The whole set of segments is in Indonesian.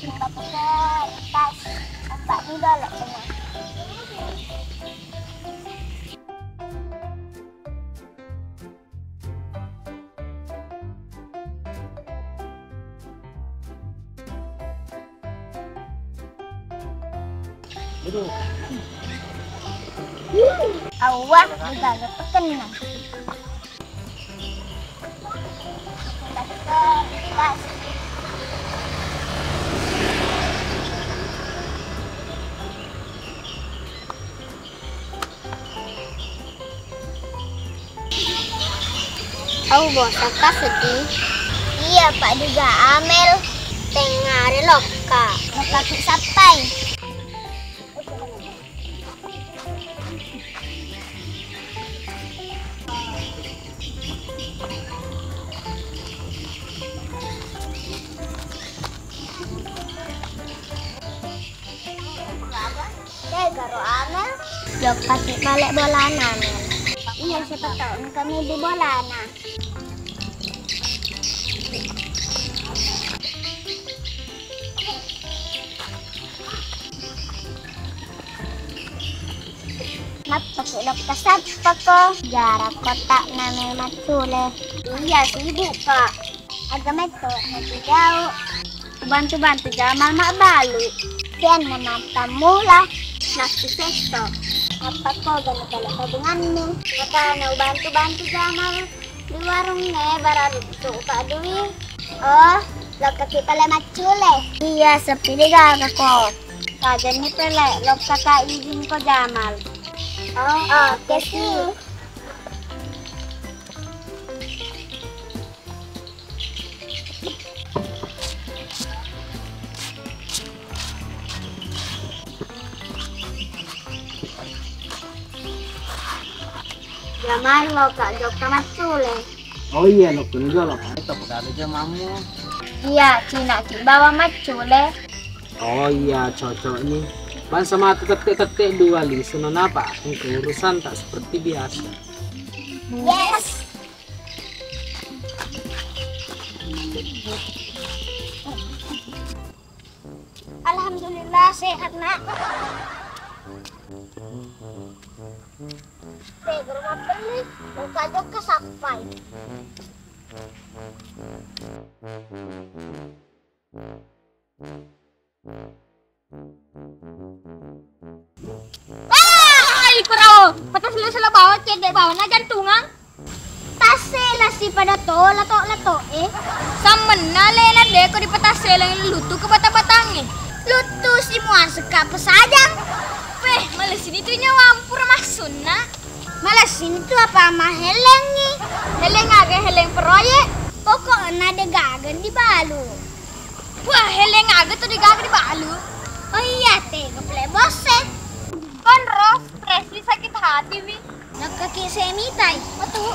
batu kertas, ombak ni dolok tengah. Awak juga terkena. Batu kertas. Tahu bos, kakak sedih. Iya Pak juga Amel. Tengah relok kak. Nakakit sampai. Garo Amel. Jok kasih balik bola Amel. Iya siapa tahu kami di bola nah. Mat pakai lop kasat pako. Jarak kotak Namel macule. Iya sibuk Kak. Agak meto nanti jauh. Bantu-bantu Jamal mak balu. Kian menata mula. Nasi sesto. Apa kau galak-galak tabunganmu? Makanya bantu-bantu Jamal di warungnya baru tuh Pak Dwi. Oh, lo kaki pala macule. Iya sepi di gak kok. Kajan ni pele lop kakak izin ko Jamal. Oh, oke sih. Jamal lo kak jok macule. Oh iya, lo pun juga lo itu bukan ada mamu. Iya, Cina ki bawa macule. Oh iya, cocok nih. Ban sama tetek-tetek dua li, senang apa? Untuk urusan tak seperti biasa. Yes. Alhamdulillah sehat nak. Rumah beli, buka juga sampai. Ay, pero patas sila bawa cedek bawa na jantungan. Tasela si pada to, lato eh. Samena lela de ko di patasela yang lutu ke bata-batangnya. Lutu si muasaka pesajang. Weh, malah sini tuh nyawampur masun na. Malah sini tuh apa mah helengi. Heleng aga heleng proyek. Pokoknya ada gagan di balu. Wah, heleng aga tuh digagak di balu. Oh iya teh, keple boset. Kan Ros, Presley sakit hati wi. Nak kaki semitai. Betul.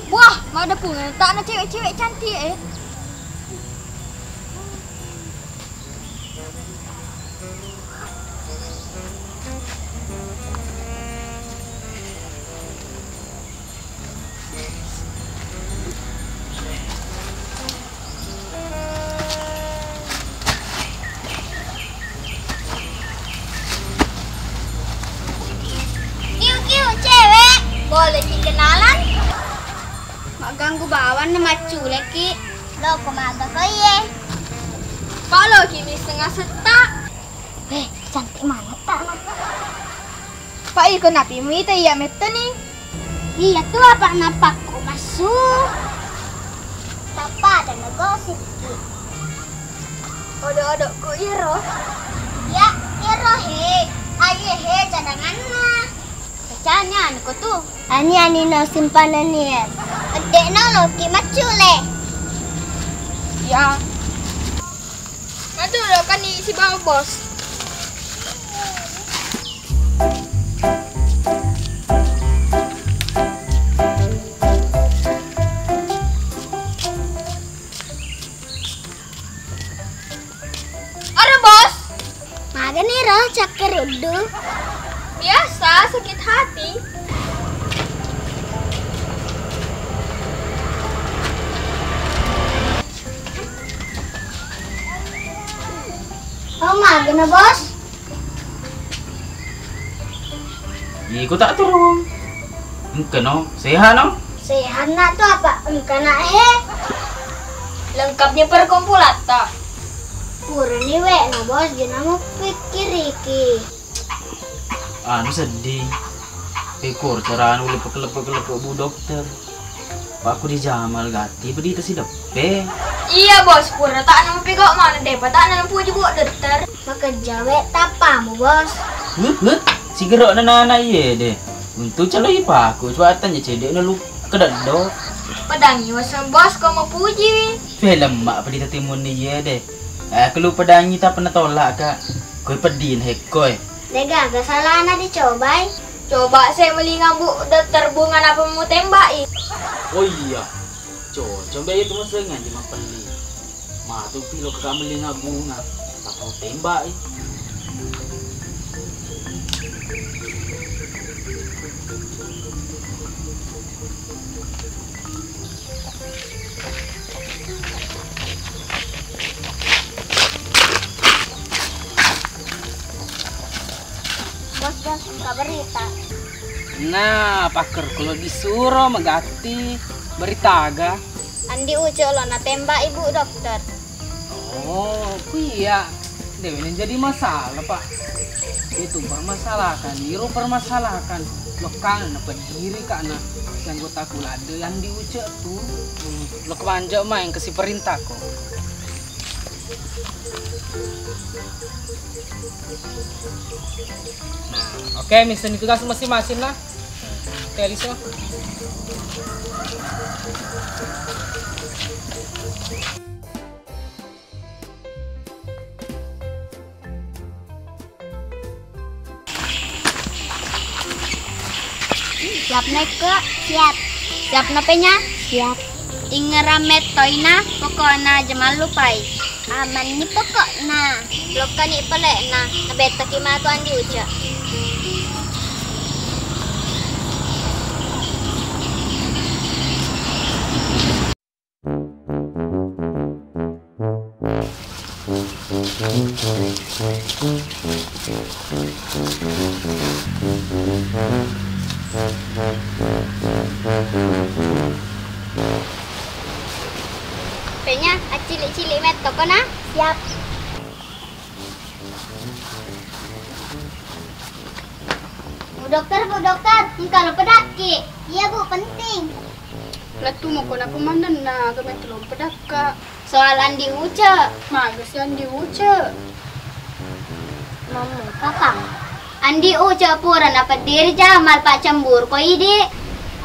Wah, mau ada pungan tak na cewek-cewek cantik eh. Kiu cewek. Boleh dikenalan? Mak ganggu bawan na macule ki. Lo kumaga ko ye. Kalau kimi setengah setak. Cantik mana tak nak? Pak iko napi mu ita iya metta nih. Iya tuh apa napakku masuk. Tapa ada negosip ki. Odo-odo ku iro. Ya, iro he. Aye he cadanganna. Kacanya ko tuh. Ani no simpanan ni ya. Ede no lo ki macule. Ya. Aduh, lo kan isi bawa bos. cakar udah. Biasa sakit hati. Oh magna bos. Iko tak turun. Engke no, sehat no. Sehat nak tuh apa? Engkau nak Lengkapnya perkumpulan tak. Pura ni wek na bos, jangan mau pikir iki. Anu sedih. Ekor caraan uli pekelep-pekelep bu dokter. Pak aku di Jamal gati berita si depe. Iya bos, pura tak nama pegok mana deh, tak nama puji buat dokter. Maka jawek tapamu bos. Hut, si gerok nana iya deh. Untuk calo ipa aku coba tanya cedek lu kedendok. Pedangi wasam bos, kau mau puji. Film mak pedita timun ni iya deh. Kalau pedangi tak pernah tolak kak. Kau pedin hekoi. Dega gak salah anak dicobai. Coba saya melingam bu dokter bunga apa mau tembak. Oh iya. Coba itu masengan di mapeli. Ma tu pilo ke kamelinga bunga. Tak mau tembak. Bos, engkau berita. Nah, pakar kalau disuruh megati berita agak. Andi ujo lo na tembak ibu dokter. Oh, iya. Dewi ini jadi masalah pak. Itu permasalahkan, Iro permasalahkan. Lo kan berdiri karena yang gue takut ada yang diucap tuh. Lo kemanjak main kasih perintah kok. Nah, oke, misi tugas masing-masing lah. Telisnya. Siap neke? Siap. Siap napenya? Siap. Ingeramet toina pokokna jaman lupai. Aman ni pokokna. Lokan ni pelekna. Nabeta kima tu andi uja. Penya, cilik-cilik met toko na? Siap. Bu dokter, kalau pedaki. Iya bu, penting. Latu mau kena pemandan na kami telur pedaka. Soalan diuce. Magas yang diuce. Ngomong kakang. Andi uce pura na diri Jamal pak cembur ko ide.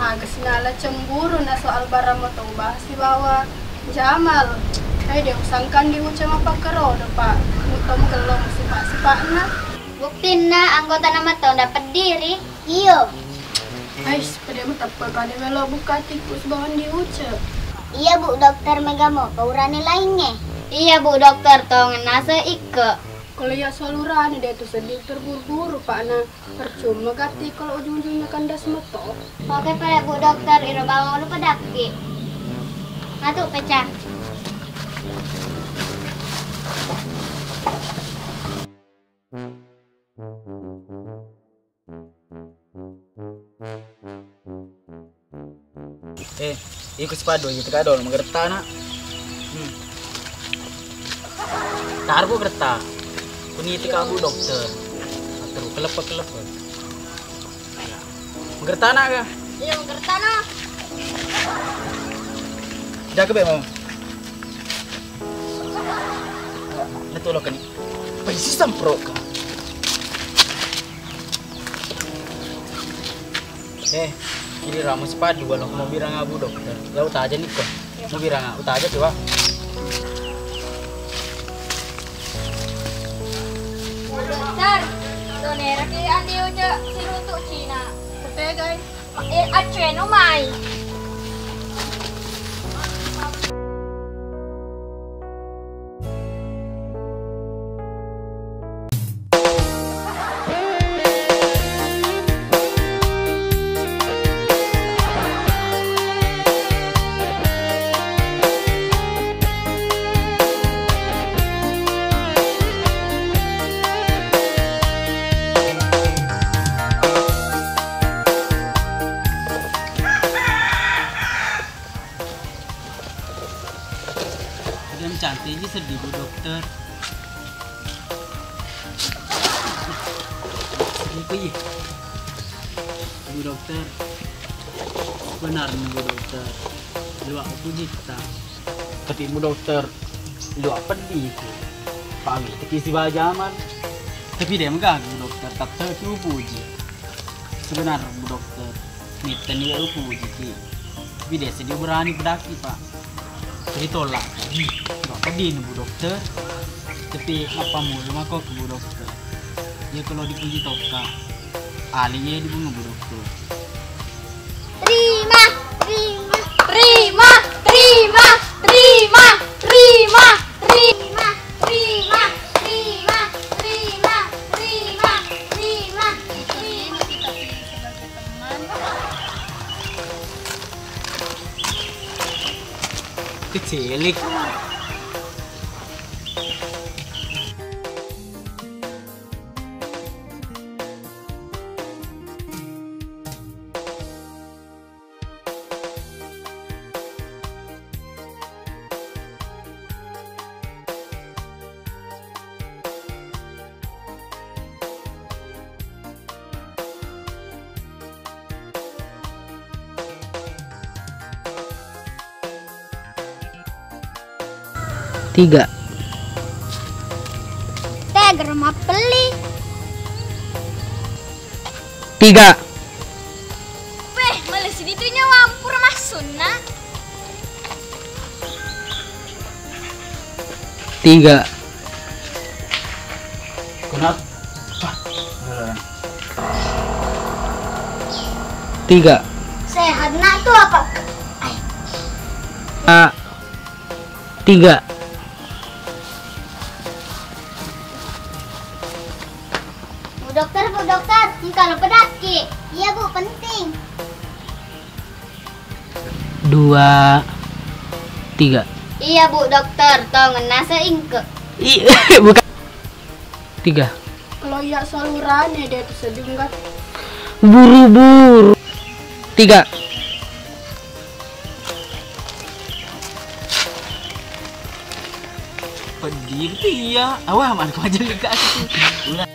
Magas nala cemburu na soal barang mau tahu bahas di bawah Jamal. Kayak dia usangkan diuce apa kerodo pak. Mutom kelong sipak na. Buktiin na anggota nama tahu dapat diri. Iyo. Ais, pada mata pada melo buka tikus bahan diuce. Iya bu dokter megamo kaurani lainnya. Iya bu dokter tong nase ike. Kalau ya saluran dia tuh sedih terburu-buru pak na percuma gati kalau ujung-ujungnya kandas meto. Oke pak bu dokter iro bawang lu pedaki. Ngatu pecah. Ikut sepadu gitu kan dong, mengerta nak. Tarbu gerta. Peniti kamu dokter. Terus kelep. Mengerta nak kah? Iya mengerti no. Jaga be mau. Natulog ka ni. Paisi sampro ka. Ini ramu sepadu balong mau birang abu dokter. Ya uta aja nih kok. Mau birang uta aja coba. Dokter, donera ke andi uja sirutu Cina. Oke guys. Aceno mai. Yang cantik aja sedih Bu Dokter. Ini ya? Bu Dokter. Benar nih Bu Dokter. Lu aku jita. Tapi Bu Dokter, lu apa di itu? Pagi teki si bajaman. Tapi dia mengganggu Bu Dokter, tak tahu puji. Sebenarnya Bu Dokter, miten dia puji ki. Tapi dia sedih berani pedaki Pak. Jadi tolak. Gak pedih Bu Dokter. Tapi apa mulu maka ke Bu Dokter. Ya kalau dipuji toka, alinya dibunga Bu Dokter. Terima, terima, terima, terima, terima, terima, terima, terima, terima, terima, terima, terima, Diterima kita pilih sebagai teman. Kecilik. Tiga. Teger mah beli. Tiga. Weh, malah sini tuh nyawampur masun nah. Tiga. Kenapa? Tiga. Sehat nak tuh apa? Tiga. Bu dokter, ini kalau pedaki. Iya Bu, penting. Dua. Tiga. Iya Bu dokter, tolong nasa ingke. Bukan. Tiga. Kalau ya salurannya dia tuh sedih enggak? Buru-buru. Tiga. Pedih itu iya. Awah mana kau aja lega aku. Udah.